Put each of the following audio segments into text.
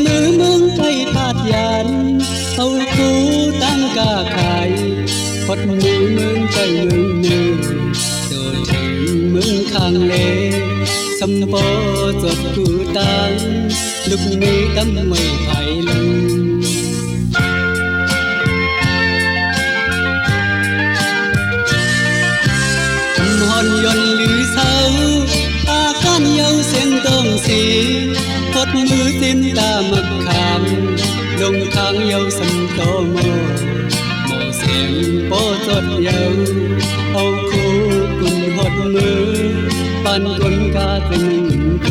มือมึงไก่ทาดยานเอาคูตั้งกาขายพดมือมึงไก่มึงเนื้อโดดถึงมึงข้างเลสมโปจดกูตังลูกมีตั้มไม่ไผ่ลังหอนยนต์หรือเศร้าอาการเยาเสียงต้องสีพดมือติ้มตามักขามลงทางเยาสัมโตโมเสียงโปจดเยาเอาคู่กุนหดมือปันกุนกาตึงเก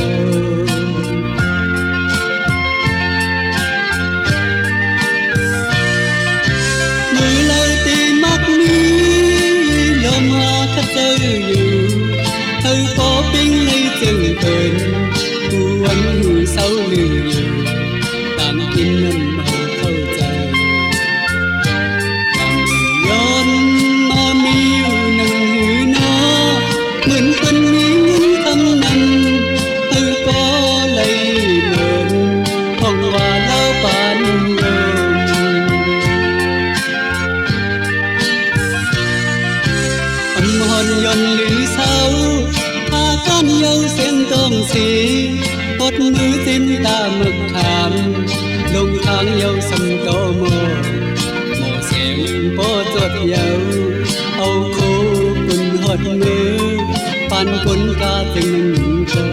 มือเราตีมักมีลมหาคัดเจออยู่เธอพอปิ้งเลยจึงเป็นกูวันหูเศร้าลืออยู่ต่างกินน้ำเมาเข้าใจย้อนมามีอยู่หนึ่งหือนาเหมือนคนมีเงินคำนั้นเธอก็เลยเหมือนห้องว่าเล่าปานเดิมหอนยนต์หรือเศร้าพากันเยาเสียงต้องสีพดมือจิ้มตาหมึกขามลงทางเยาสัมโตโมเสียงโปจดเยาเอาคู่กุนหดมือปันกุนกาตึงเกา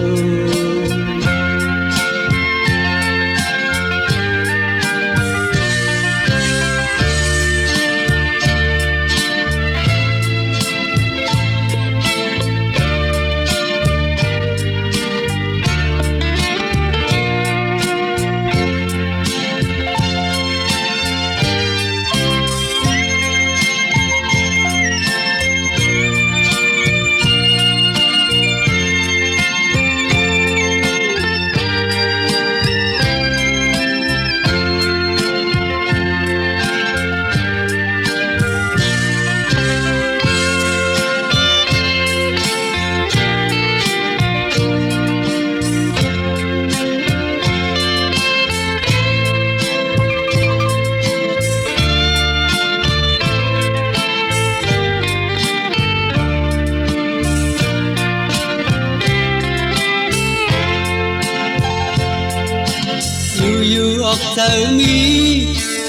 อยู่ออกเจอมี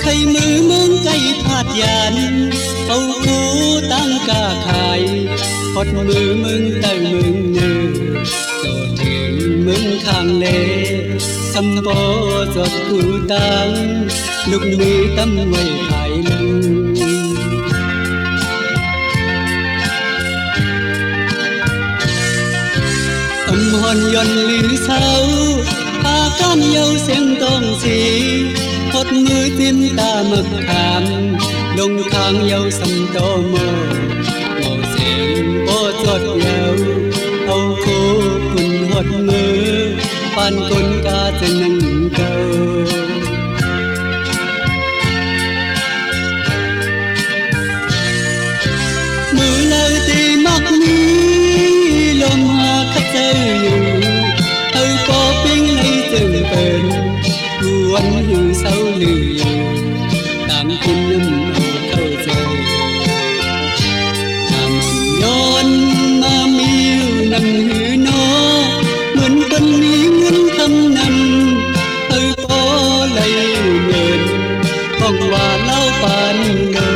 ใครมือมึงไก่พาดยานเอาคูตั้งกาขายพดมือมึงไต่มึงเนื้อโดดถึงมึงข้างเลสมโปจดกูตังลูกมีตั้มไว้ไผ่ลุงหอนยนต์หรือเศร้าพากันเยาเสียงต้องสีพดมือติ้มตาหมึกขามลงทางเยาสัมโตโมเสียงโปจดเยาเอาคู่กุนหดมือปันกุนกาจะนั่งเกามือเลยตีมักมีลมหาคัดเจออยู่เธอพอปิ้งให้จึงเป็นกูวันหูเศร้าลืออยู่ตามกินน้ำเอาเข้าใจทำย้อนมามีอยู่นั่งหือนอเหมือนคนมีเงินคำนั้นเธอพอเลยเหมือนห้องว่าเล่าปานเดิ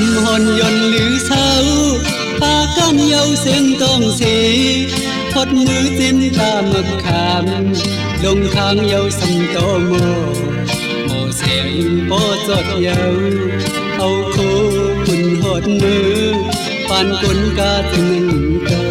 มหอนยนต์หรือเศร้าพากันเยาเสียงต้องสีพดมือจิ้มตาหมึกขามลงทางเยาสัมโตโมเสียงโปจดเยาเอาคู่กุนหดมือปันกุนกาตึงเกา